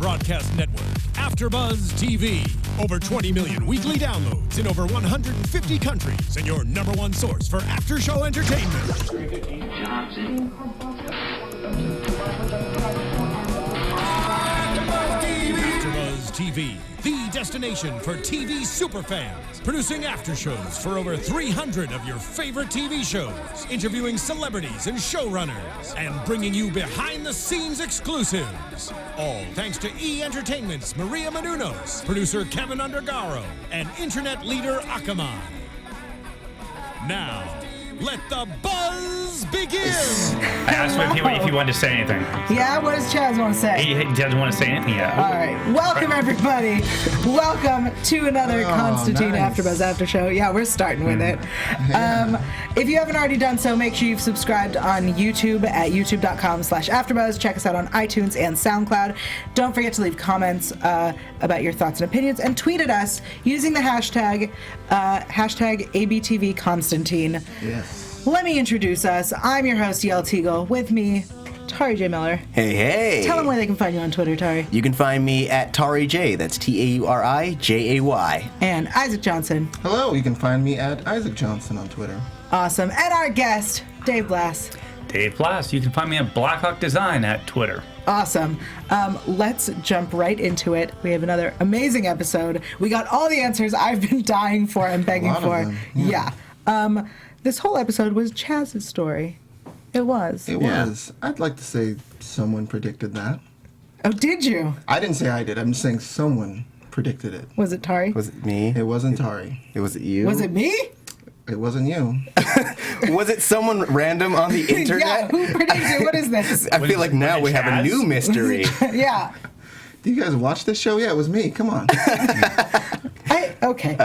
broadcast network, AFTERBUZZ TV. Over 20 million weekly downloads in over 150 countries, and your #1 source for after-show entertainment. AFTERBUZZ TV, the destination for TV superfans. Producing aftershows for over 300 of your favorite TV shows. Interviewing celebrities and showrunners. And bringing you behind-the-scenes exclusives. All thanks to E! Entertainment's Maria Menounos, producer Kevin Undergaro, and internet leader Akamai. Now, let the buzz begin! I asked him if he wanted to say anything. Yeah, what does Chaz want to say? He doesn't want to say anything yet. All right. Welcome, everybody. Welcome to another Constantine AfterBuzz After Show. Yeah, we're starting with it. If you haven't already done so, make sure you've subscribed on YouTube at youtube.com/AfterBuzz. Check us out on iTunes and SoundCloud. Don't forget to leave comments about your thoughts and opinions, and tweet at us using the hashtag ABTVConstantine. Yes. Let me introduce us. I'm your host, Yael Tygiel. With me, Tauri Miller. Hey. Tell them where they can find you on Twitter, Tauri. You can find me at Tauri J. That's TAURIJAY. And Isaac Johnson. Hello, you can find me at Isaac Johnson on Twitter. Awesome. And our guest, Dave Blass. Dave Blass. You can find me at Blackhawk Design at Twitter. Awesome. Let's jump right into it. We have another amazing episode. We got all the answers I've been dying for and begging for. Yeah. This whole episode was Chaz's story. It was. It was. I'd like to say someone predicted that. Oh, did you? I didn't say I did. I'm just saying someone predicted it. Was it Tauri? Was it me? It wasn't Tauri. Was it you? Was it me? It wasn't you. Was it someone random on the internet? Yeah, who predicted? What is this? I feel like now we have a new mystery. Yeah. Do you guys watch this show? Yeah, it was me. Come on. Okay.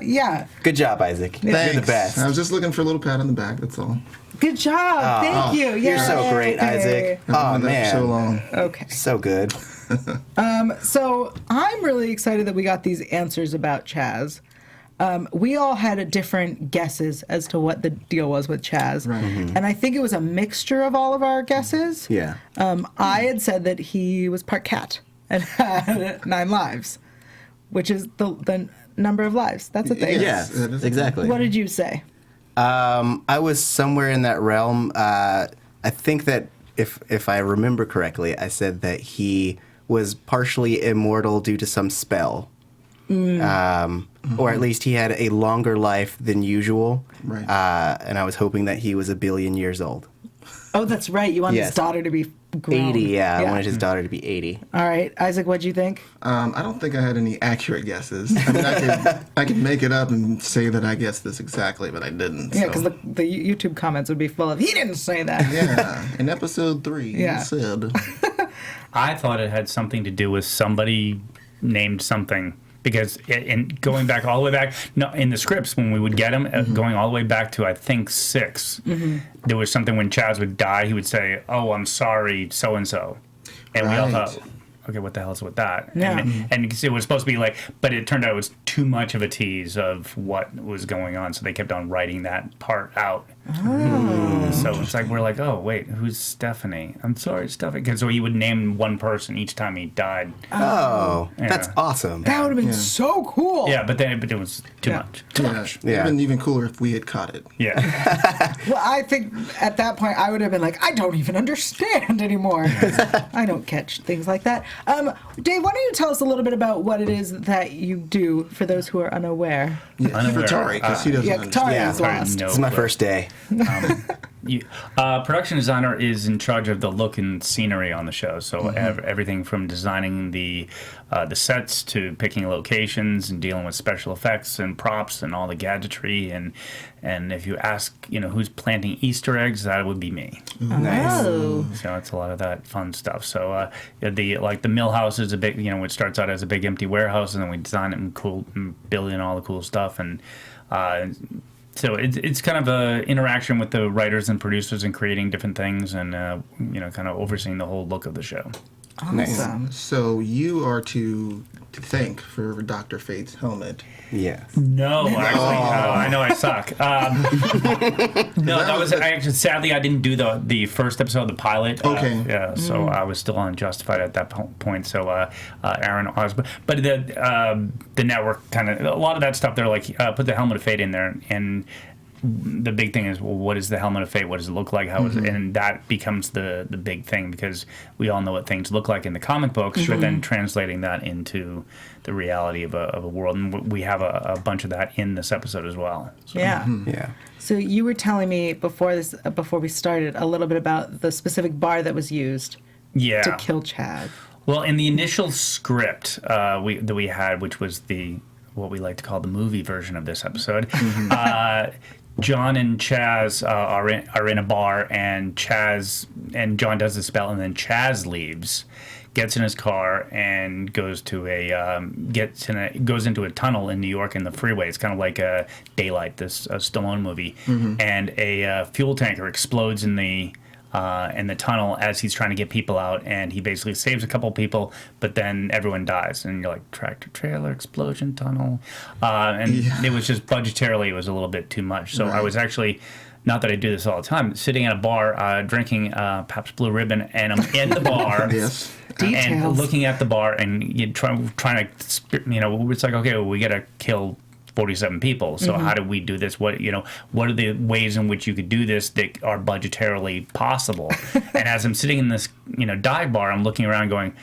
Yeah. Good job, Isaac. Thanks. You're the best. I was just looking for a little pat on the back, that's all. Good job. Thank you. You're so great, Isaac. Oh, man. So long. Okay. So good. So I'm really excited that we got these answers about Chaz. We all had different guesses as to what the deal was with Chaz. Right. Mm-hmm. And I think it was a mixture of all of our guesses. Yeah. I had said that he was part cat and had 9 lives, which is the number of lives. That's a thing. Yeah, exactly. What did you say? I was somewhere in that realm. I think that if I remember correctly, I said that he was partially immortal due to some spell. Or at least he had a longer life than usual. Right. And I was hoping that he was 1 billion years old. Oh, that's right. You wanted his daughter to be grown. 80, yeah. I wanted his daughter to be 80. All right. Isaac, what'd you think? I don't think I had any accurate guesses. I mean, I could make it up and say that I guessed this exactly, but I didn't. Yeah, because the YouTube comments would be full of, he didn't say that. Yeah, in episode 3, Yeah. you said. I thought it had something to do with somebody named something. Because in going back all the way back, no, in the scripts when we would get them, going all the way back to I think 6, there was something when Chaz would die, he would say, "Oh, I'm sorry, so and so," and we all thought, "Okay, what the hell is with that?" Yeah. And it was supposed to be like, but it turned out it was too much of a tease of what was going on, so they kept on writing that part out. So it's like we're like, oh wait, who's Stephanie? I'm sorry, Stephanie, because so he would name one person each time he died. Oh, Yeah. that's awesome. That would have been so cool. Yeah, but it was too much. Too much. Yeah. It would have been even cooler if we had caught it. Yeah. Well, I think at that point I would have been like, I don't even understand anymore. I don't catch things like that. Dave, why don't you tell us a little bit about what it is that you do for those who are unaware? Yeah, Unaware. for Tauri, because he doesn't Yeah, understand. Tauri Yeah, is lost. No This is my clue. first day. Production designer is in charge of the look and scenery on the show. So everything from designing the sets to picking locations and dealing with special effects and props and all the gadgetry. And if you ask, who's planting Easter eggs, that would be me. Nice. Oh. So it's a lot of that fun stuff. So the mill house is a big, it starts out as a big empty warehouse, and then we design it and build in all the cool stuff. And so it's kind of a interaction with the writers and producers and creating different things and kind of overseeing the whole look of the show. Awesome. So you are to thank for Dr. Fate's helmet. Yes. No, actually, I know I suck. No, that was actually sadly I didn't do the first episode of the pilot. Okay. Yeah, so I was still unjustified at that point. So Aaron Osborne, but the network kind of a lot of that stuff. They're like put the helmet of fate in there, and the big thing is, well, what is the helmet of fate? What does it look like? How is it? And that becomes the big thing because we all know what things look like in the comic books, but then translating that into the reality of a world. And we have a bunch of that in this episode as well. So. Yeah. Yeah. So you were telling me before we started a little bit about the specific bar that was used to kill Chad. Well, in the initial script that we had, which was what we like to call the movie version of this episode, John and Chaz are in a bar, and John does the spell, and then Chaz leaves, gets in his car, and goes into a tunnel in New York in the freeway. It's kind of like a Daylight, this Stallone movie, and a fuel tanker explodes in the tunnel as he's trying to get people out, and he basically saves a couple people, but then everyone dies, and you're like, tractor trailer explosion tunnel, it was just budgetarily it was a little bit too much. So I was actually, not that I do this all the time, sitting at a bar drinking Pabst Blue Ribbon, and I'm in the bar. Yes. Details. And looking at the bar, and you trying to, it's like, okay, well, we got to kill 47 people. So how do we do this? What are the ways in which you could do this that are budgetarily possible? And as I'm sitting in this, dive bar, I'm looking around going,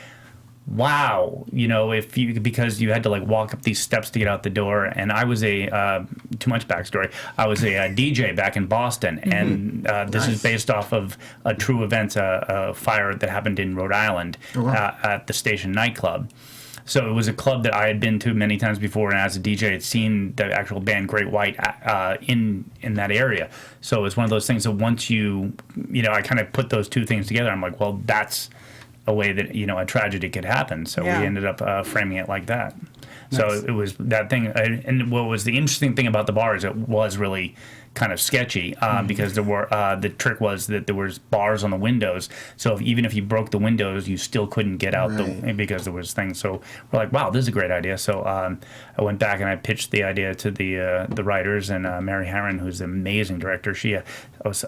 wow, because you had to like walk up these steps to get out the door. And I was too much backstory. I was a DJ back in Boston, and this is based off of a true event, a fire that happened in Rhode Island at the Station nightclub. So it was a club that I had been to many times before, and as a DJ, had seen the actual band Great White in that area. So it was one of those things that once I kind of put those two things together, I'm like, well, that's a way that a tragedy could happen. So we ended up framing it like that. Nice. So it was that thing. And what was the interesting thing about the bar is it was really kind of sketchy because there were the trick was that there was bars on the windows, so even if you broke the windows, you still couldn't get out because there was things. So we're like, wow, this is a great idea. So I went back and I pitched the idea to the writers, and Mary Harron, who's an amazing director.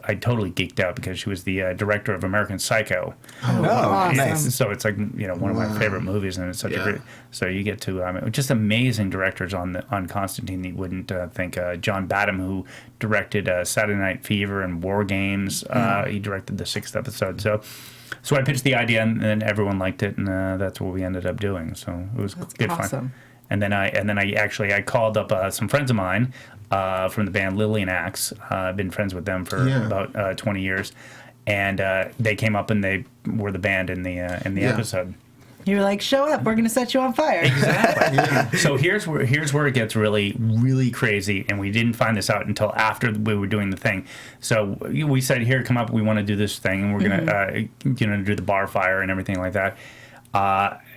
I totally geeked out because she was the director of American Psycho. Awesome. Nice. So it's like one of my favorite movies, and it's such a great. So you get to just amazing directors on Constantine. You wouldn't think John Badham, who directed Saturday Night Fever and War Games. He directed the 6th episode. So I pitched the idea, and then everyone liked it, and that's what we ended up doing. So it was good fun. And then I called up some friends of mine from the band Lillian Axe. I've been friends with them for about 20 years, and they came up and they were the band in the episode. You were like, show up, we're going to set you on fire. Exactly. So here's where it gets really, really crazy, and we didn't find this out until after we were doing the thing. So we said, here, come up, we want to do this thing, and we're going to do the bar fire and everything like that.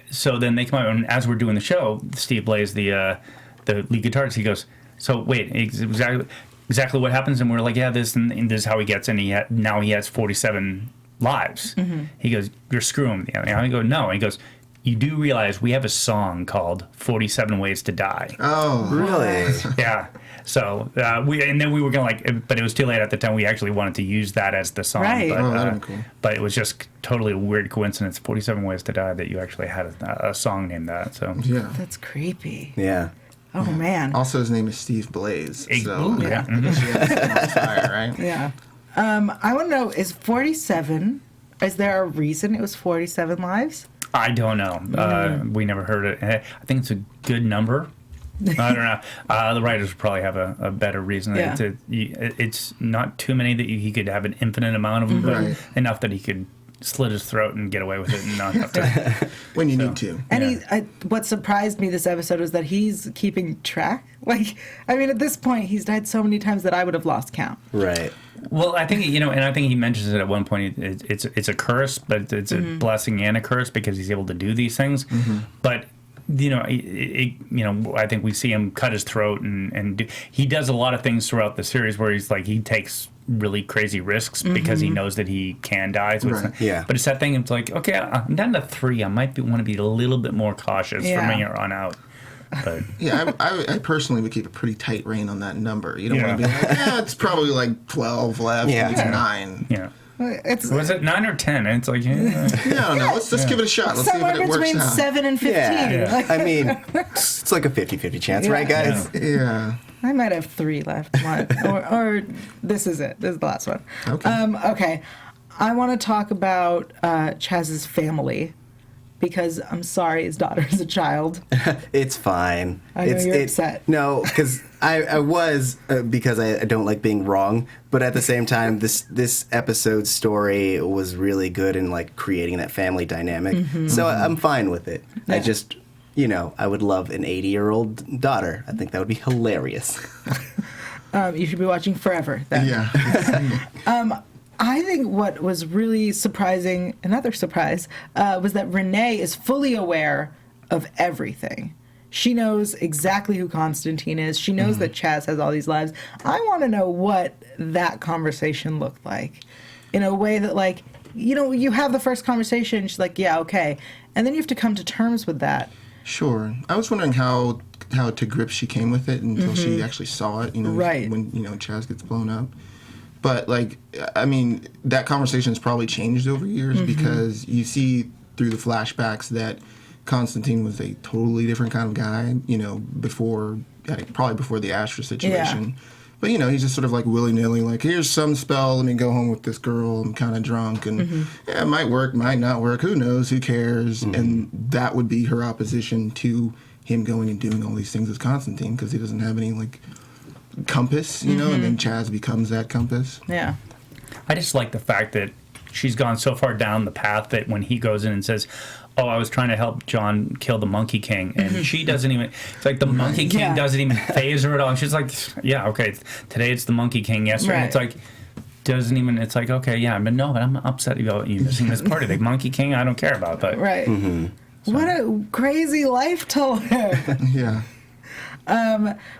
So then they come out, and as we're doing the show, Steve Blaze, the lead guitarist, he goes, so wait, exactly what happens? And we're like, yeah, this is how he gets, and now he has 47 lives. He goes, you're screwing me. I go, no. And he goes, you do realize we have a song called 47 Ways to Die. Oh, really? Yeah. So we were gonna but it was too late at the time. We actually wanted to use that as the song. Right. But, that'd be cool. But it was just totally a weird coincidence. 47 Ways to Die that you actually had a song named that. So yeah, that's creepy. Yeah. Oh man. Also, his name is Steve Blaze. So yeah. I guess you have to on fire, right? Yeah. I want to know, is 47? Is there a reason it was 47 lives? I don't know. We never heard it. I think it's a good number. I don't know. The writers would probably have a better reason. Yeah. It's not too many that he could have an infinite amount of them, but enough that he could slit his throat and get away with it and not have to. When you need to. And what surprised me this episode is that he's keeping track. At this point, he's died so many times that I would have lost count. Right. Well, I think, and I think he mentions it at one point. It's a curse, but it's a blessing and a curse because he's able to do these things. But I think we see him cut his throat and he does a lot of things throughout the series where he's like he takes really crazy risks because he knows that he can die. So Right. it's not, but it's that thing. It's like, okay, I'm down to 3. I might want to be a little bit more cautious from here on out. But Yeah, I personally would keep a pretty tight rein on that number. You don't want to be like, it's probably like 12 left. Yeah. It's 9. yeah. It's Was it 9 or 10? And it's like, Yeah, I don't know. Let's give it a shot. Let's see somewhere if it works between out. 7 and 15. Yeah. Like, I mean, it's like a 50-50 chance, right, guys? Yeah. I might have 3 left. or this is it. This is the last one. Okay. Okay. I want to talk about Chaz's family because I'm sorry his daughter is a child. It's fine. I know you're upset. No, because I was because I don't like being wrong, but at the same time, this episode's story was really good in like creating that family dynamic. So I'm fine with it. I just, I would love an 80-year-old daughter. I think that would be hilarious. You should be watching forever. Then. Yeah. I think what was really surprising, another surprise, was that Renee is fully aware of everything. She knows exactly who Constantine is. She knows that Chaz has all these lives. I want to know what that conversation looked like in a way that, like, you have the first conversation. She's like, yeah, okay. And then you have to come to terms with that. Sure. I was wondering how to grips she came with it until she actually saw it, Right. when, Chaz gets blown up. But, like, I mean, that conversation has probably changed over years because you see through the flashbacks that Constantine was a totally different kind of guy, probably before the Astra situation. Yeah. But, he's just sort of like willy-nilly, like, here's some spell, let me go home with this girl, I'm kind of drunk, and yeah, it might work, might not work, who knows, who cares? And that would be her opposition to him going and doing all these things with Constantine because he doesn't have any, like, compass, and then Chaz becomes that compass. Yeah. I just like the fact that she's gone so far down the path that when he goes in and says, oh, I was trying to help John kill the Monkey King, and she doesn't even, it's like the Monkey King doesn't even faze her at all. She's like, yeah, okay, today it's the Monkey King, yesterday, and it's like, doesn't even, it's like, okay, yeah, but I'm upset about you missing this party. The Monkey King, I don't care about, but. Right. What a crazy life to live. Yeah.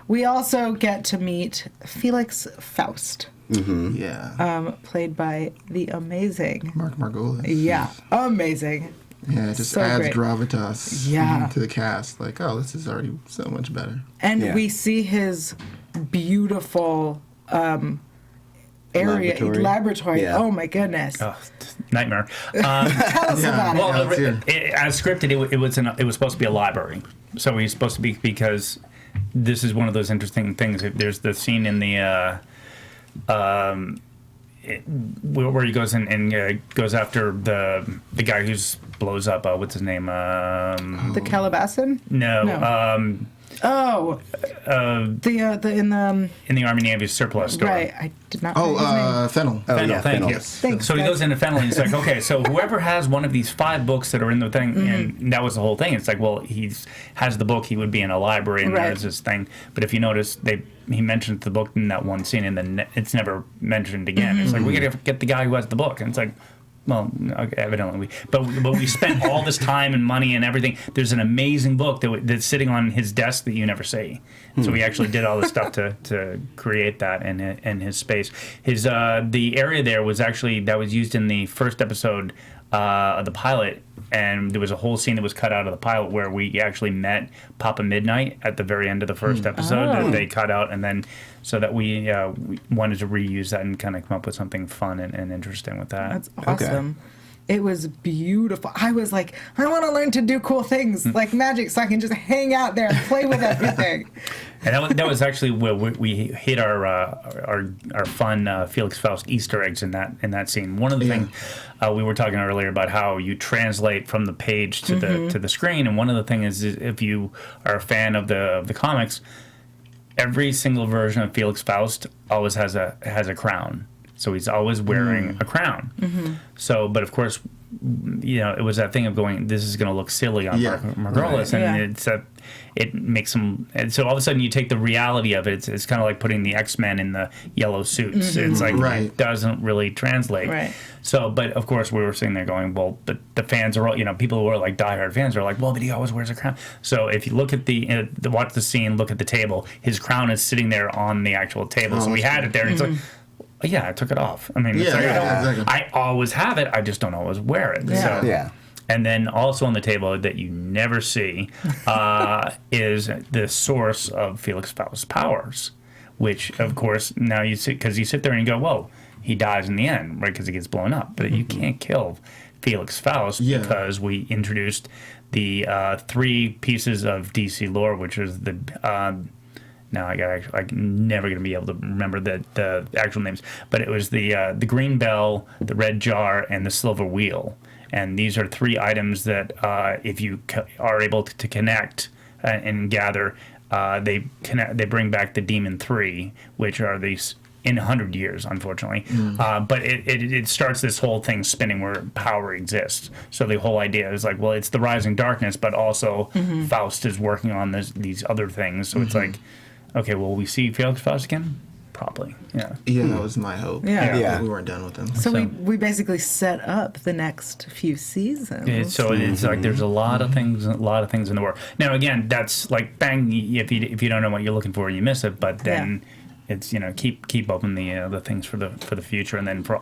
We also get to meet Felix Faust, Yeah. played by the amazing Mark Margolis. Yeah, amazing. Yeah, it just So adds great. gravitas to the cast. Like, oh, this is already so much better. And we see his beautiful laboratory. Yeah. Oh my goodness. Oh, nightmare. Tell us about it. Well, let's hear. as scripted, it was supposed to be a library. So he's supposed to be, because this is one of those interesting things. There's the scene in the where he goes and goes after the guy who's blows up. What's his name? The Calabasas? No. In the Army Navy surplus store. Right. I did not know his name. Fennel. Fennel, thank you. Thanks, So he guys. goes into Fennel and he's like, okay, so whoever has one of these 5 books that are in the thing, and that was the whole thing. It's like, well, he has the book, he would be in a library, and Right. there's this thing. But if you notice, he mentions the book in that one scene, and then it's never mentioned again. It's like, we got to get the guy who has the book, and it's like, well, okay, evidently but we spent all this time and money and everything. There's an amazing book that's sitting on his desk that you never see. So we actually did all this stuff to create that in his space. The area there was actually that was used in the first episode of the pilot, and there was a whole scene that was cut out of the pilot where we actually met Papa Midnight at the very end of the first episode that they cut out, and then so that we wanted to reuse that and kind of come up with something fun and interesting with that. That's awesome. It was beautiful. I was like, I want to learn to do cool things like magic so I can just hang out there and play with everything. And that was actually where we hit our fun Felix Faust Easter eggs in that scene. One of the things we were talking earlier about how you translate from the page to the screen, and one of the things is if you are a fan of the comics, every single version of Felix Faust always has a crown. So he's always wearing a crown. So, but of course, it was that thing of going, this is going to look silly on Margolis, and it makes them. And so all of a sudden, you take the reality of it. It's kind of like putting the X-Men in the yellow suits. It's like it doesn't really translate. Right. So, but of course, we were sitting there going, well, the fans are all, people who are like diehard fans are like, well, but he always wears a crown. So if you look at watch the scene, look at the table, his crown is sitting there on the actual table. So we had it there. And it's like, yeah, I took it off. I mean, exactly. I always have it. I just don't always wear it. Yeah. So, and then also on the table that you never see is the source of Felix Faust's powers, which, of course, now you sit there and you go, whoa, he dies in the end, right, because he gets blown up. But you can't kill Felix Faust because we introduced the 3 pieces of DC lore, which is the... now I'm never going to be able to remember the actual names, but it was the green bell, the red jar, and the silver wheel. And these are 3 items that if you are able to connect and gather, they bring back the Demon 3, which are these in 100 years, unfortunately. But it starts this whole thing spinning where power exists. So the whole idea is like, well, it's the rising darkness, but also Faust is working on these other things. So it's like, okay, will we see Felix Faust again? Probably, yeah. Yeah, that was my hope. Yeah. We weren't done with him. So we basically set up the next few seasons. It's like there's a lot of things in the work. Now again, that's like bang. If you don't know what you're looking for, you miss it. But then it's keep open the things for the future, and then for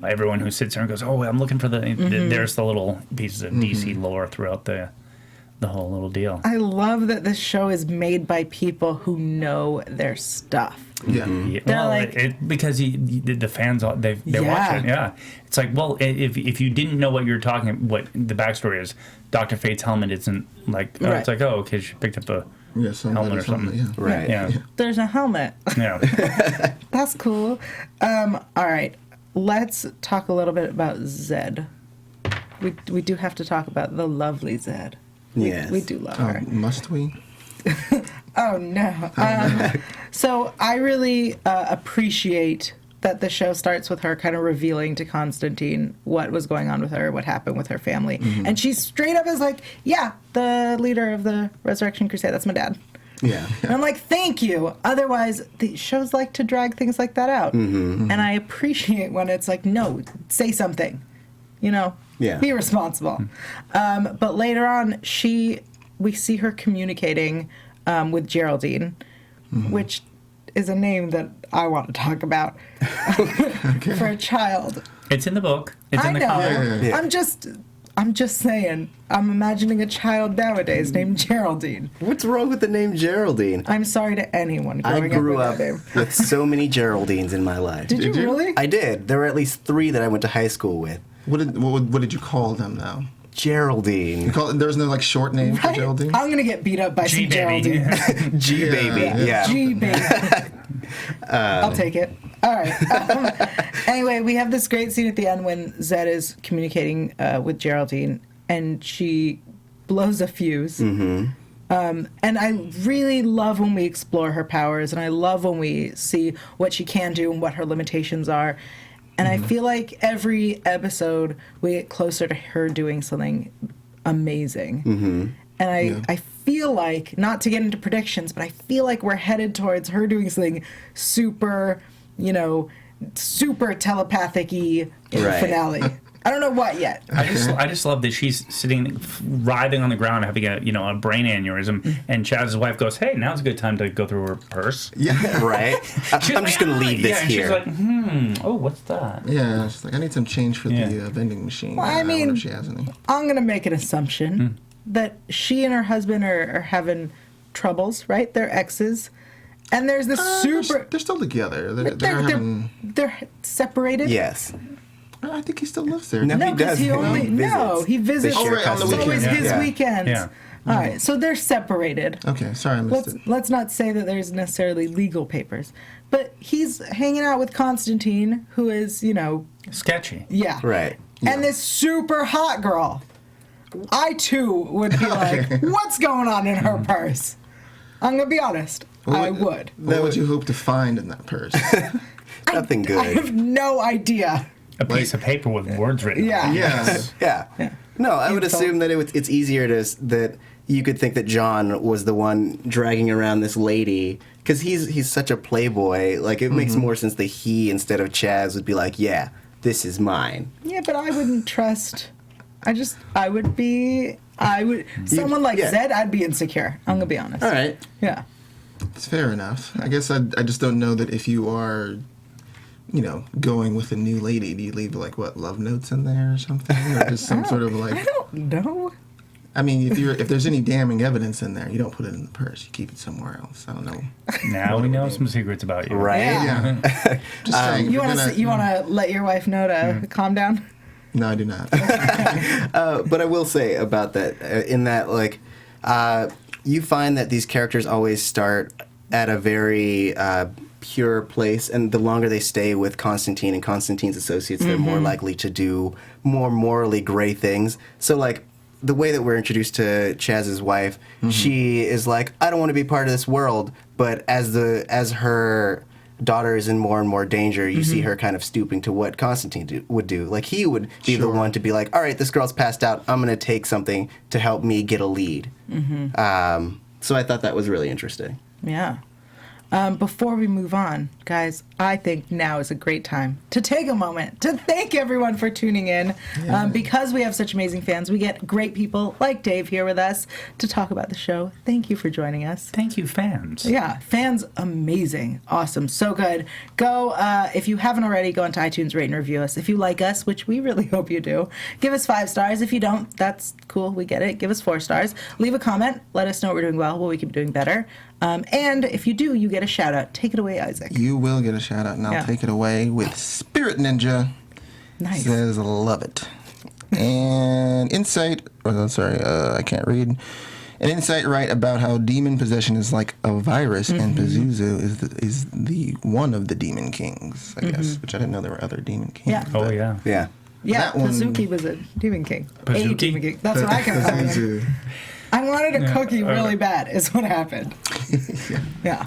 everyone who sits there and goes, oh, I'm looking for there's the little pieces of DC lore throughout the whole little deal. I love that this show is made by people who know their stuff. Yeah. They're because the fans they watch it. Yeah, it's like, well, if you didn't know what you're talking, what the backstory is, Dr. Fate's helmet isn't like it's like, oh, okay, she picked up a helmet or something. Yeah. Right. Yeah. There's a helmet. Yeah. That's cool. All right, let's talk a little bit about Zed. We do have to talk about the lovely Zed. Yes. We do love her. Must we? Oh, no. So I really appreciate that the show starts with her kind of revealing to Constantine what was going on with her, what happened with her family. And she straight up is like, yeah, the leader of the Resurrection Crusade, that's my dad. Yeah. And I'm like, thank you. Otherwise, the shows like to drag things like that out. And I appreciate when it's like, no, say something. Be responsible. But later on, we see her communicating with Geraldine, which is a name that I want to talk about for a child. It's in the book. It's in the comic. Yeah. I'm just saying. I'm imagining a child nowadays named Geraldine. What's wrong with the name Geraldine? I'm sorry to anyone I growing grew up up with that name. with so many Geraldines in my life. Did you really? I did. There were at least 3 that I went to high school with. What did you call them now? Geraldine. There was no like short name for Geraldine? I'm gonna get beat up by some G-baby. Geraldine. G-baby, yeah. G-baby. I'll take it. All right. Anyway, we have this great scene at the end when Zed is communicating with Geraldine, and she blows a fuse. And I really love when we explore her powers, and I love when we see what she can do and what her limitations are. And I feel like every episode we get closer to her doing something amazing. And I feel like, not to get into predictions, but I feel like we're headed towards her doing something super, super telepathic-y in the finale. I don't know what yet. I just love that she's sitting, writhing on the ground, having a brain aneurysm, and Chaz's wife goes, "Hey, now's a good time to go through her purse." Yeah, right. I'm just gonna leave this and here. She's like, oh, what's that? Yeah, she's like, I need some change for the vending machine. Well, I wonder mean, if she has any. I'm gonna make an assumption that she and her husband are having troubles, right? They're exes. And there's this They're still together. They're separated. Yes. I think he still lives there. No, No, he because doesn't. he visits. They share right, on the It's always weekend. his weekends. Yeah. All right, so they're separated. Okay, sorry, I missed it. Let's not say that there's necessarily legal papers, but he's hanging out with Constantine, who is, Sketchy. yeah, Right. and this super hot girl. I too would be like, what's going on in her purse? I'm gonna be honest. I would. What would you hope to find in that purse? Nothing good. I have no idea. A piece of paper with words written. Yeah. Yeah. No, I would Info. assume that it's easier that you could think that John was the one dragging around this lady because he's such a playboy. Like it makes more sense that he instead of Chaz would be like, yeah, this is mine. Yeah, but I wouldn't trust. Someone like Zed, I'd be insecure. I'm gonna be honest. All right. Yeah. It's fair enough. I guess I just don't know that if you are, going with a new lady, do you leave love notes in there or something, or just some sort of I don't know. I mean, if there's any damning evidence in there, you don't put it in the purse. You keep it somewhere else. I don't know. Now we know some secrets about you. Right. Yeah. Just saying. You want to let your wife know to calm down? No, I do not. But I will say about that, in that, you find that these characters always start at a very pure place, and the longer they stay with Constantine and Constantine's associates, they're more likely to do more morally gray things. So, the way that we're introduced to Chaz's wife, she is like, I don't want to be part of this world, but as her daughter is in more and more danger, you see her kind of stooping to what Constantine would do. Like, he would be the one to be like, all right, this girl's passed out, I'm going to take something to help me get a lead. So I thought that was really interesting. Yeah. Before we move on, guys, I think now is a great time to take a moment to thank everyone for tuning in. Because we have such amazing fans, we get great people like Dave here with us to talk about the show. Thank you for joining us. Thank you, fans. Yeah, fans, amazing, awesome, so good. Go, if you haven't already, go onto iTunes, rate and review us. If you like us, which we really hope you do, give us 5 stars. If you don't, that's cool, we get it. Give us 4 stars. Leave a comment. Let us know what we're doing well, what we keep doing better. And if you do, you get a shout out. Take it away, Isaac. You will get a shout out, and I'll take it away with Spirit Ninja. Nice. Says, love it. And I can't read. An insight right about how demon possession is like a virus, and Pazuzu is the one of the demon kings, I guess, which I didn't know there were other demon kings. Yeah. Oh, yeah. Yeah. Yeah, That one- Pazuki was a demon king. Pazuki? A demon king. That's what I can remember. Pazuzu. I wanted a cookie really bad, is what happened. Yeah.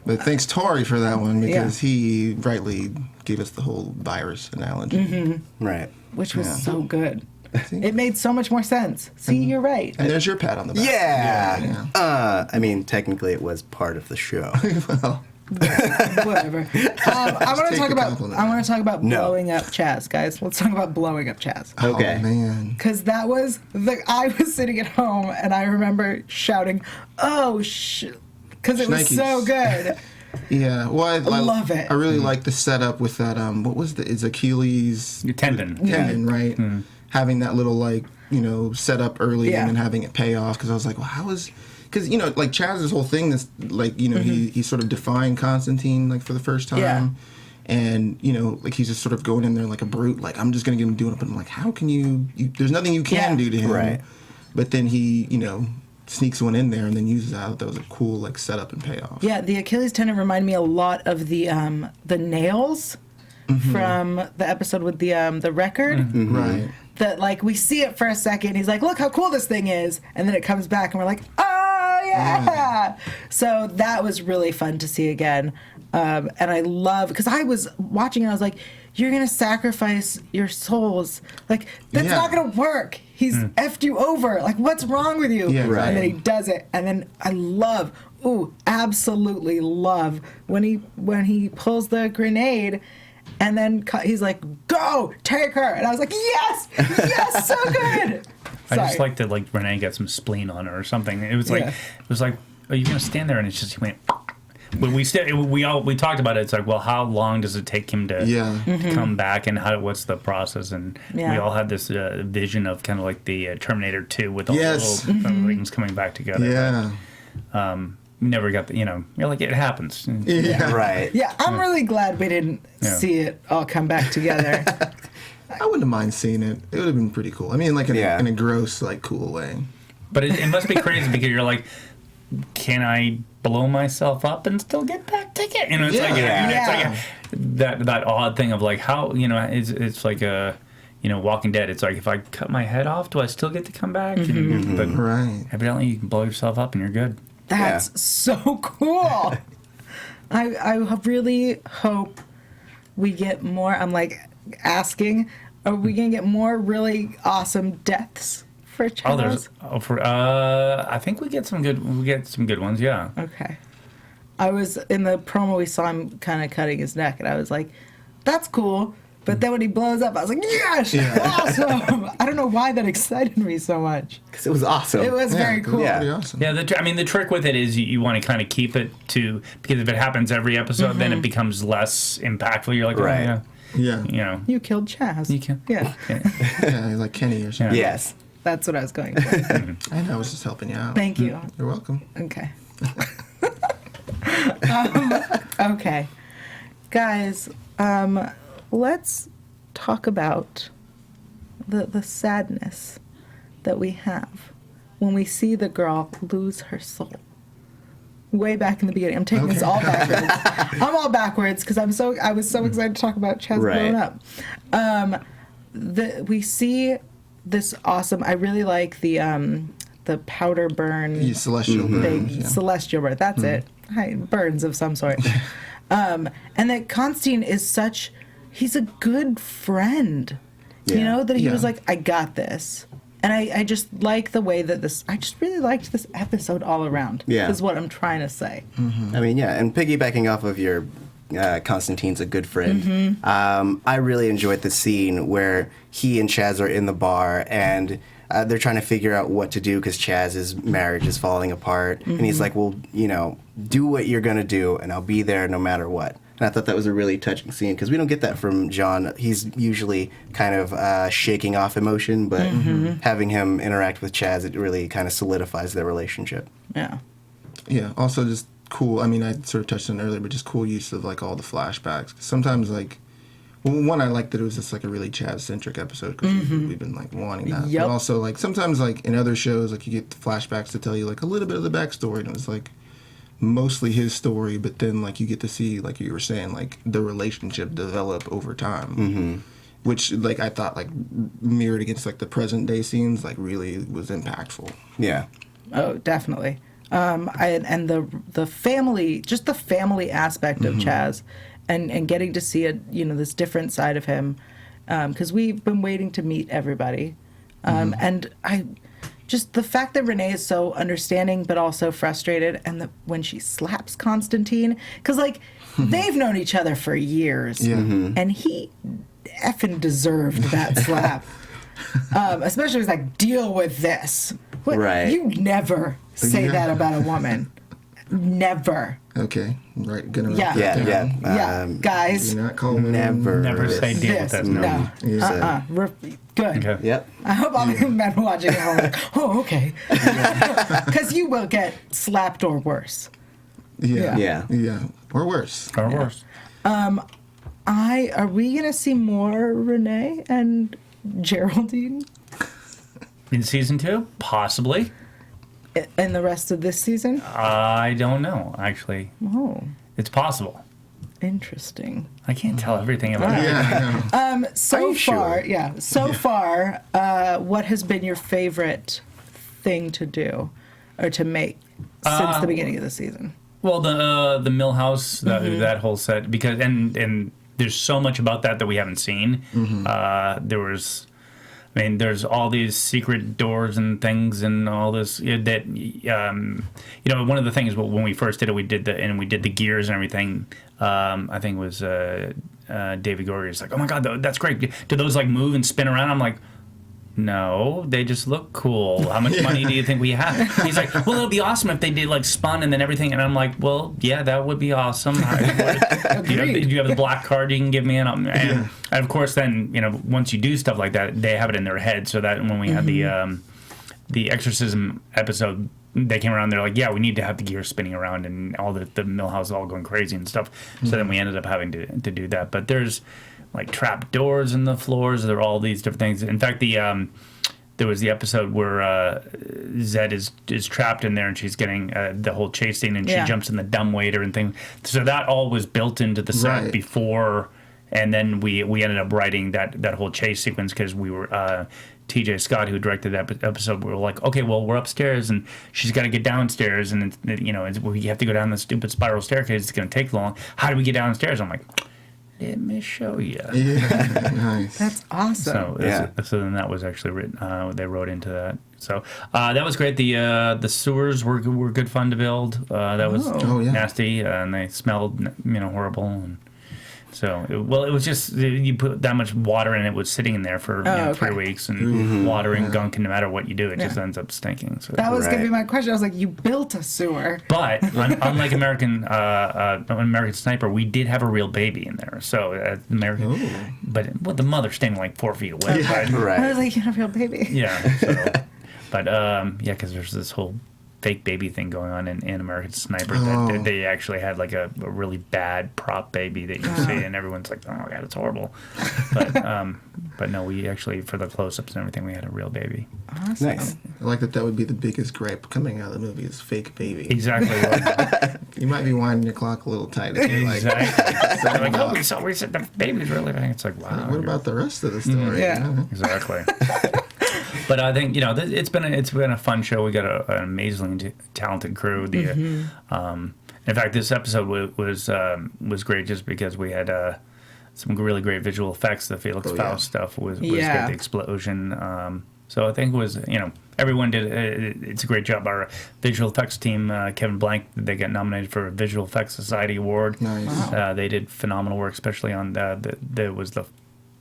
But thanks, Tauri, for that one, because he rightly gave us the whole virus analogy. Right. Which was Yeah. so good. See? It made so much more sense. See, you're right. And there's your pat on the back. Yeah. I mean, technically, it was part of the show. Well, Whatever. I want to take talk the about. compliment. I want to talk about No. blowing up Chaz, guys. Let's talk about blowing up Chaz. Okay. Oh, man. Because that was I was sitting at home and I remember shouting, "Oh because it was so Shnikes. good. Yeah. Well, I love it. I really like the setup with that. What was is Achilles Your tendon. tendon, right? Having that little setup early Yeah. and then having it pay off, because I was like, well, how is? Because Chaz's whole thing, this he sort of defined Constantine for the first time. Yeah. And he's just sort of going in there like a brute, like, I'm just gonna get him doing it. But I'm like, how can you there's nothing you can do to him. Right. But then he sneaks one in there and then uses that. That was a cool setup and payoff. Yeah, the Achilles tendon reminded me a lot of the nails from the episode with the record. Right. That we see it for a second. He's like, look how cool this thing is, and then it comes back, and we're like, oh yeah. So that was really fun to see again, and I love because I was watching and I was like, you're gonna sacrifice your souls, that's not gonna work. He's effed you over. What's wrong with you? Yeah, right. And then he does it, and then I absolutely love when he pulls the grenade. And then he's like, go, take her. And I was like, yes, so good. I just like that, Renee got some spleen on her or something. It was like, are you going to stand there? And it's just, he went, when we talked about it, it's like, well, how long does it take him to come back, and what's the process? And we all had this vision of kind of like the Terminator 2 with all the little things coming back together. Yeah. We never got the, you're like, it happens. Yeah. Right. Yeah, I'm really glad we didn't see it all come back together. I wouldn't have mind seeing it. It would have been pretty cool. I mean, in a gross, cool way. But it must be crazy because you're like, can I blow myself up and still get back ticket? It's that odd thing of how, it's like a, Walking Dead. It's like, if I cut my head off, do I still get to come back? But Right. evidently you can blow yourself up and you're good. That's so cool. I really hope we get more. I'm like, asking, are we gonna get more really awesome deaths for Chaz? I think we get some good ones, yeah. Okay. I was in the promo, we saw him kind of cutting his neck, and I was like, that's cool. But then when he blows up, I was like, yes, awesome. I don't know why that excited me so much. Because it was awesome. It was very cool. Yeah. Pretty awesome. Yeah, the trick with it is you want to kind of keep it to, because if it happens every episode, then it becomes less impactful. You're like, oh, Right. Yeah. you know. You killed Chaz. You can. Yeah, Yeah, he's like Kenny or something. Yes. that's what I was going for. I know, I was just helping you out. Thank you. You're welcome. Okay. Okay. Guys, let's talk about the sadness that we have when we see the girl lose her soul. Way back in the beginning. I'm taking this all backwards. I'm all backwards because I was so excited to talk about Chaz blowing up. We see this awesome. I really like the powder burn. Celestial burns. Yeah. Celestial burn. That's it. Hi, burns of some sort. And that Constantine is he's a good friend. Yeah. You know, that he Yeah. was like, I got this. And I just like the way that I just really liked this episode all around. Yeah. Is what I'm trying to say. I mean, yeah, and piggybacking off of your Constantine's a good friend, I really enjoyed the scene where he and Chaz are in the bar and they're trying to figure out what to do because Chaz's marriage is falling apart. And he's like, well, do what you're going to do and I'll be there no matter what. And I thought that was a really touching scene because we don't get that from John. He's usually kind of shaking off emotion, but having him interact with Chaz, it really kind of solidifies their relationship. Yeah. Yeah, also just cool. I mean, I sort of touched on it earlier, but just cool use of like all the flashbacks. 'Cause sometimes one, I liked that it was just like a really Chaz-centric episode because we've been like wanting that. Yep. But also like sometimes like in other shows, like you get the flashbacks to tell you like a little bit of the backstory, and it was like mostly his story, but then like you get to see, like you were saying, like the relationship develop over time, which like I thought like mirrored against like the present day scenes like really was impactful. Yeah. Oh, definitely. And the family, just the family aspect of Chaz, and getting to see this different side of him, because we've been waiting to meet everybody, and just the fact that Renee is so understanding but also frustrated, and when she slaps Constantine, because like they've known each other for years, and he effing deserved that slap. Especially was like, deal with this. What? Right. You never say that about a woman. Never. Okay, right, gonna wrap Yeah. that Yeah, down. yeah. Guys. You're not calling Never say deal with This. that. No. Yeah. Good. Okay. Yep. I hope all the men watching are like, oh, okay. Because you will get slapped or worse. Yeah. Yeah. Or worse. Or worse. Are we going to see more Renee and Geraldine In season 2? Possibly. in the rest of this season? I don't know, actually. Oh, It's possible. interesting. I can't tell everything about it. Yeah, I know. So you far, sure? yeah. So far, what has been your favorite thing to do or to make since the beginning of the season? Well, the Millhouse, that whole set, because and there's so much about that we haven't seen. There's all these secret doors and things and all this that one of the things when we first did it, we did the gears and everything. I think it was David Gorey. Like, oh my God, that's great. Do those like move and spin around? I'm like, no, they just look cool. How much money do you think we have? He's like, well, it'll be awesome if they did like spun and then everything. And I'm like, well, yeah, that would be awesome. Do you have the black card you can give me? And of course, then once you do stuff like that, they have it in their head. So that when we had the exorcism episode, they came around. They're like, yeah, we need to have the gear spinning around and all the Millhouse all going crazy and stuff. So then we ended up having to do that. But there's like trap doors in the floors. There are all these different things. In fact, there was the episode where Zed is trapped in there and she's getting the whole chase scene and she jumps in the dumbwaiter and things. So that all was built into the set before, and then we ended up writing that whole chase sequence because we were TJ Scott, who directed that episode. We were like, okay, well, we're upstairs and she's got to get downstairs, and we have to go down the stupid spiral staircase. It's going to take long. How do we get downstairs? I'm like, let me show you. Yeah, nice. That's awesome. So then that was actually written. They wrote into that. So that was great. The sewers were good fun to build. That was nasty, and they smelled horrible. And so it was just you put that much water in it, was sitting in there for 3 weeks, and water and gunk, and no matter what you do, it just ends up stinking. So that was gonna be my question. I was like, you built a sewer, but unlike American Sniper, we did have a real baby in there. So but the mother staying like 4 feet away. Right. I was like, you had a real baby. Yeah. So, but because there's this whole fake baby thing going on in American Sniper that they actually had like a really bad prop baby that you see, and everyone's like, oh my god, it's horrible. But no, we actually, for the close-ups and everything, we had a real baby. Awesome. Nice. I like that would be the biggest gripe coming out of the movie is fake baby. Exactly. You might be winding your clock a little tight. Exactly. Like, we said the baby's really big. It's like, wow. What about the rest of the story? Yeah. Exactly. But I think it's been a fun show. We got an amazingly talented crew. In fact, this episode was great just because we had some really great visual effects. The Felix Faust stuff was good. The explosion. So I think it was everyone did. It's a great job. Our visual effects team, Kevin Blank, they got nominated for a Visual Effects Society Award. Nice. Wow. They did phenomenal work, especially on there was the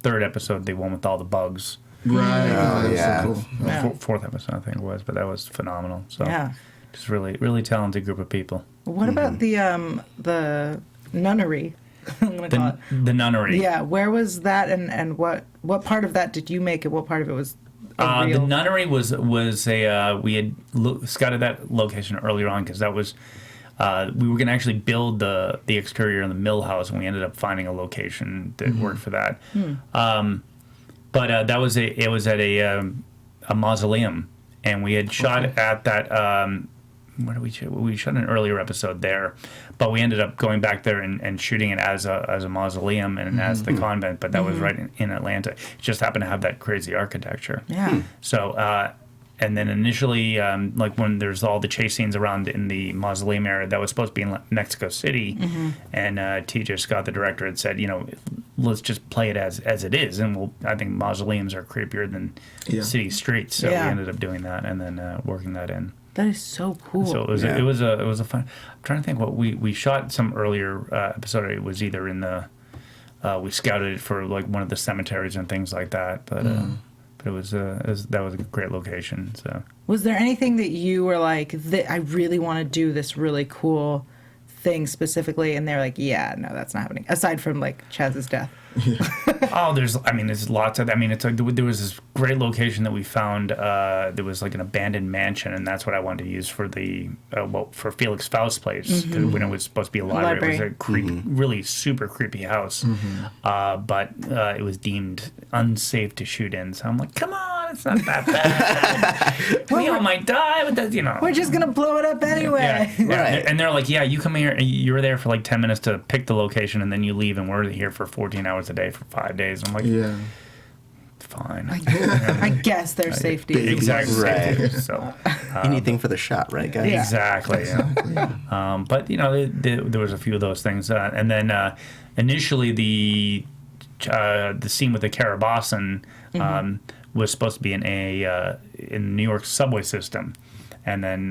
third episode, the one with all the bugs. Right. That was so cool. Yeah. Fourth episode, I think it was, but that was phenomenal. So just really, really talented group of people. What about the nunnery? I'm gonna call it. The nunnery. Yeah, where was that, and what part of that did you make, and what part of it was real? The nunnery was a we had scouted that location earlier on because that was we were going to actually build the exterior in the mill house, and we ended up finding a location that worked for that. But that was it was at a mausoleum, and we had shot at that. Where did we shoot? We shot an earlier episode there, but we ended up going back there and shooting it as a mausoleum and as the convent. But that was right in Atlanta. It just happened to have that crazy architecture. Yeah. So. And then initially, like when there's all the chase scenes around in the mausoleum area, that was supposed to be in Mexico City. And T.J. Scott, the director, had said, let's just play it as it is. And I think mausoleums are creepier than city streets. So we ended up doing that and then working that in. That is so cool. So it was a fun. I'm trying to think what we shot some earlier episode. It was either in the we scouted it for like one of the cemeteries and things like that, but. But that was a great location. So, was there anything that you were like, I really want to do this really cool thing specifically, and they're like, yeah, no, that's not happening. Aside from like Chaz's death. there's lots of. It's like there was this great location that we found. There was like an abandoned mansion, and that's what I wanted to use for the for Felix Faust's place when it was supposed to be a library. It was a creepy, really super creepy house, but it was deemed unsafe to shoot in. So I'm like, come on, it's not that bad. We all might die, but that's We're just gonna blow it up anyway. Right. And they're like, yeah, you come here. You're there for like 10 minutes to pick the location, and then you leave, and we're here for 14 hours a day for 5 days. I'm like, fine. I guess there's safety. Exactly. Right. So, anything for the shot, right, guys? Exactly. Yeah. But there was a few of those things, and then initially the scene with the Carabasan was supposed to be in New York subway system, and then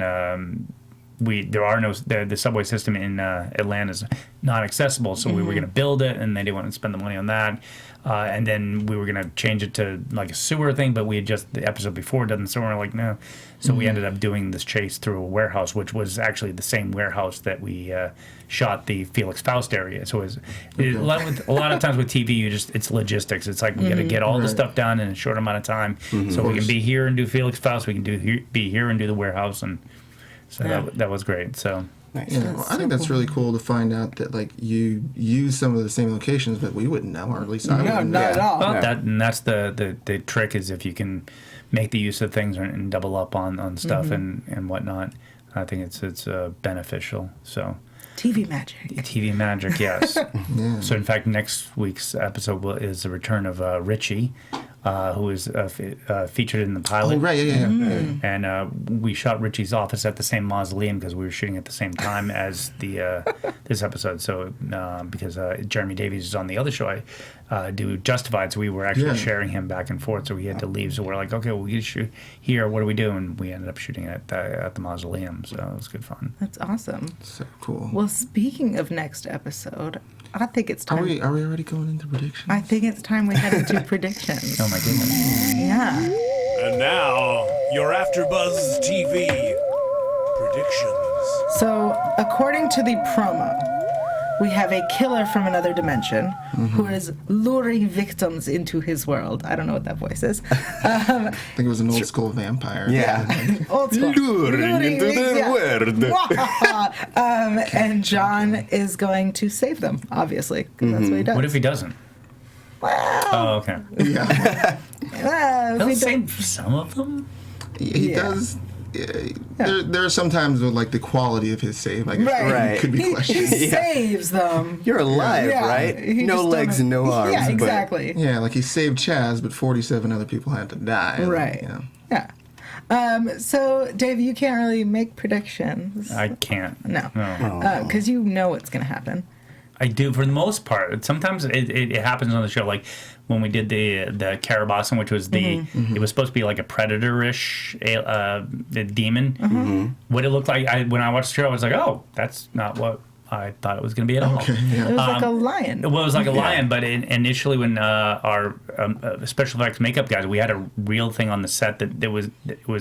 the subway system in Atlanta is not accessible, so we were going to build it, and they didn't want to spend the money on that. And then we were going to change it to like a sewer thing, but we had just the episode before done the sewer. We're like, no. So we ended up doing this chase through a warehouse, which was actually the same warehouse that we shot the Felix Faust area. So a lot of times with TV, it's logistics. It's like we got to get all the stuff done in a short amount of time, so we can be here and do Felix Faust. We can be here and do the warehouse, and so that was great. So. Nice. Yeah, well, I think that's really cool to find out that like you use some of the same locations, but we wouldn't know, or at least I wouldn't. Not at all. Well, that's the trick is if you can make the use of things and double up on stuff and whatnot. I think it's beneficial. So TV magic. TV magic, yes. So in fact, next week's episode is the return of Richie. who was featured in the pilot. Oh, right, yeah. And we shot Richie's office at the same mausoleum because we were shooting at the same time as the this episode. So because Jeremy Davies is on the other show I do Justified, so we were actually sharing him back and forth. So we had to leave. So we're like, okay, well, we shoot here. What do we do? And we ended up shooting at the mausoleum. So it was good fun. That's awesome. So cool. Well, speaking of next episode, I think it's time. Are we already going into predictions? I think it's time we head into predictions. Oh my goodness. Yeah. And now, your AFTERBUZZ TV predictions. So, according to the promo, we have a killer from another dimension who is luring victims into his world. I don't know what that voice is. I think it was an old school vampire. Yeah. Old school. Luring into their world. And John is going to save them, obviously, because that's what he does. What if he doesn't? Well, Oh, okay. Yeah. if He'll he save some of them. He does. There are some times with like the quality of his save, I guess, Right. could be he questioned. saves them. You're alive, Yeah, right? he No just legs don't- and no arms. Yeah, but- exactly. Yeah, like he saved Chaz, but 47 other people had to die. Right. You know. Yeah. So, Dave, you can't really make predictions. I can't. No. No. Because you know what's going to happen. I do for the most part. Sometimes it happens on the show, like when we did the Carabossum, which was the it was supposed to be like a predator-ish the demon. What it looked like when I watched the show, I was like, oh, that's not what I thought it was going to be at all. Okay. Yeah. It was like a lion. Well, it was like a lion, but initially when our special effects makeup guys, we had a real thing on the set that it was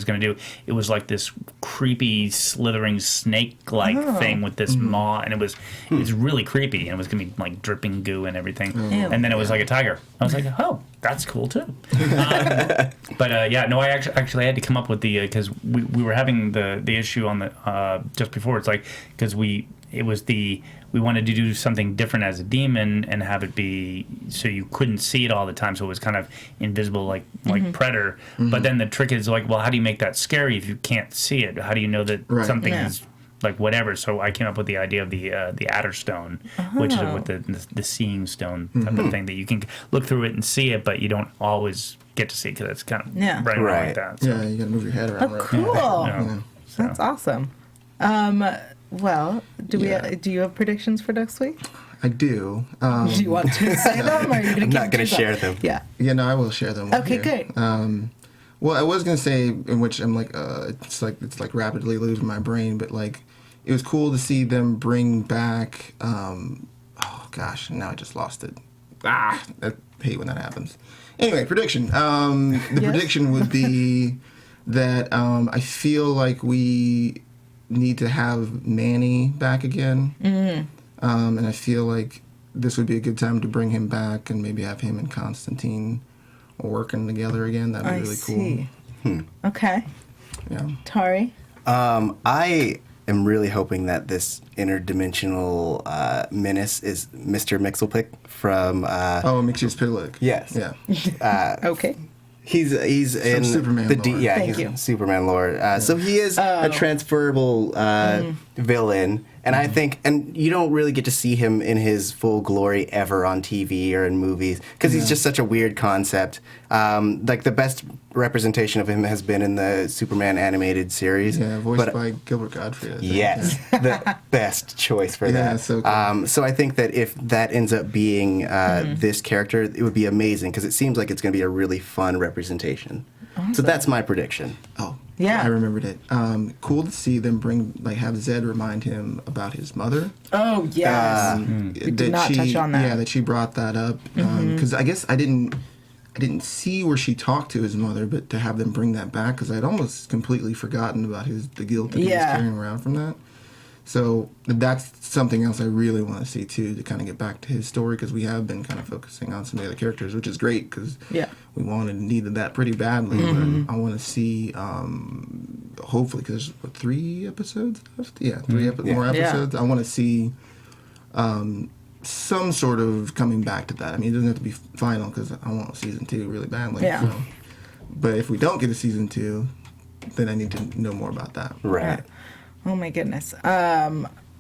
going to do. It was like this creepy, slithering snake-like thing with this maw, and it was really creepy, and it was going to be like dripping goo and everything. And then it was like a tiger. I was like, oh, that's cool too. But I actually had to come up with the because we were having the issue on the just before. It's like because we wanted to do something different as a demon and have it be so you couldn't see it all the time, so it was kind of invisible like Predator. But then the trick is like, well, how do you make that scary if you can't see it? How do you know that something is like whatever? So I came up with the idea of the Adder Stone, which is with the seeing stone type of thing that you can look through it and see it, but you don't always get to see it because it's kind of right around like that. So. Yeah, you gotta move your head around. Oh, cool. So. That's awesome. Well, do you have predictions for next week? I do. Do you want to say them, or are you going to? I'm not going to share them. Yeah. Yeah, no, I will share them. With Okay, you. great. Well, I was gonna say, in which I'm like, it's like rapidly losing my brain, but like, it was cool to see them bring back. Oh gosh, now I just lost it. I hate when that happens. Anyway, prediction. The prediction would be that I feel like we need to have Manny back again, and I feel like this would be a good time to bring him back and maybe have him and Constantine working together again. That'd be really cool. Okay. Yeah. Tauri? I am really hoping that this interdimensional menace is Mr. Mixelpick from... Mixius Piglet. Yes. Yeah. Okay. He's in Superman lore. Thank you. Superman lore. So he is a transferable villain, and I think, and you don't really get to see him in his full glory ever on TV or in movies because he's just such a weird concept. Like the best representation of him has been in the Superman animated series. Yeah, voiced by Gilbert Gottfried. I think. Yes, the best choice for that. So cool. So I think that if that ends up being this character, it would be amazing because it seems like it's going to be a really fun representation. Awesome. So that's my prediction. Oh, yeah, I remembered it. Cool to see them have Zed remind him about his mother. Oh yes, we did not touch on that. Yeah, that she brought that up because I guess I didn't see where she talked to his mother, but to have them bring that back because I'd almost completely forgotten about the guilt that he was carrying around from that. So that's something else I really want to see too, to kind of get back to his story because we have been kind of focusing on some of the other characters, which is great because we needed that pretty badly. But I want to see, hopefully, because there's 3 episodes left. Yeah, more episodes. I want to see some sort of coming back to that. I mean, it doesn't have to be final because I want season 2 really badly. Yeah. So. But if we don't get a season 2, then I need to know more about that. Right. Oh my goodness.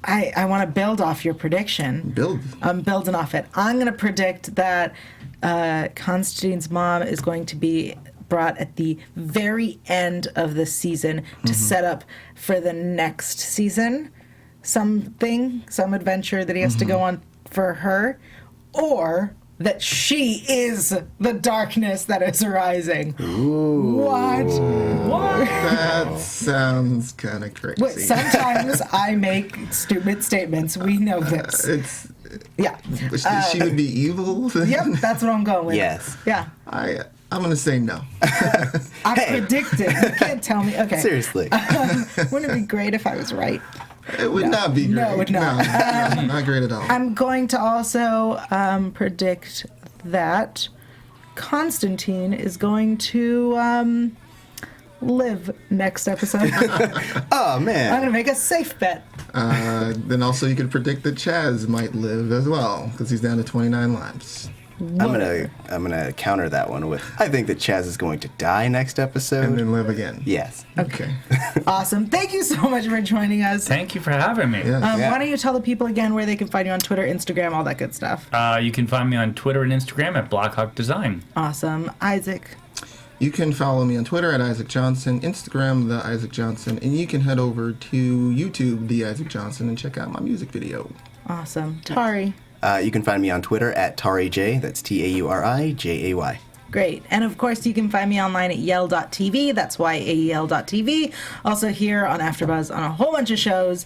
I want to build off your prediction. I'm building off it. I'm going to predict that Constantine's mom is going to be brought at the very end of the season to set up for the next season some adventure that he has to go on for her, or that she is the darkness that is arising. Ooh. What? That sounds kind of crazy. Wait, sometimes I make stupid statements. We know this. Yeah. She would be evil? Yep, that's what I'm going with. Yes. Yeah. I'm going to say no. I predicted. You can't tell me. Okay. Seriously. Wouldn't it be great if I was right? It would not be great. No, it would not. No, not great at all. I'm going to also predict that Constantine is going to live next episode. Oh, man. I'm going to make a safe bet. Then also you could predict that Chaz might live as well, because he's down to 29 lives. I'm gonna counter that one with, I think that Chaz is going to die next episode. And then live again. Yes. Okay. Awesome. Thank you so much for joining us. Thank you for having me. Yes. Why don't you tell the people again where they can find you on Twitter, Instagram, all that good stuff? You can find me on Twitter and Instagram at Blackhawk Design. Awesome. Isaac. You can follow me on Twitter at Isaac Johnson, Instagram, The Isaac Johnson, and you can head over to YouTube, The Isaac Johnson, and check out my music video. Awesome. Tari. You can find me on Twitter at TauriJ. That's TaurijAY. Great. And of course, you can find me online at yael.tv. That's yael.tv. Also here on AfterBuzz on a whole bunch of shows,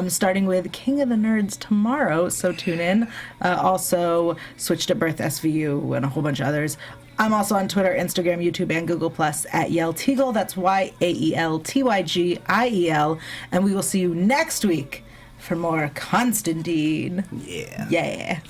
starting with King of the Nerds tomorrow, so tune in. Also, Switched at Birth SVU and a whole bunch of others. I'm also on Twitter, Instagram, YouTube, and Google Plus at Yael Tygiel. That's YAELTYGIEL. And we will see you next week for more Constantine. Yeah.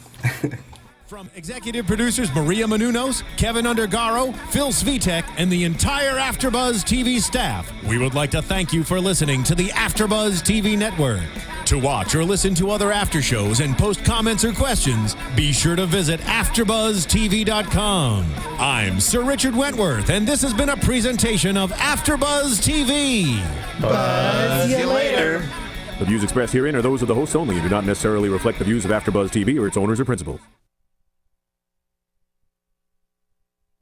From executive producers Maria Menounos, Kevin Undergaro, Phil Svitek, and the entire AfterBuzz TV staff, we would like to thank you for listening to the AfterBuzz TV network. To watch or listen to other after shows and post comments or questions, be sure to visit AfterBuzzTV.com. I'm Sir Richard Wentworth, and this has been a presentation of AfterBuzz TV. Buzz you later. The views expressed herein are those of the hosts only and do not necessarily reflect the views of AfterBuzz TV or its owners or principals.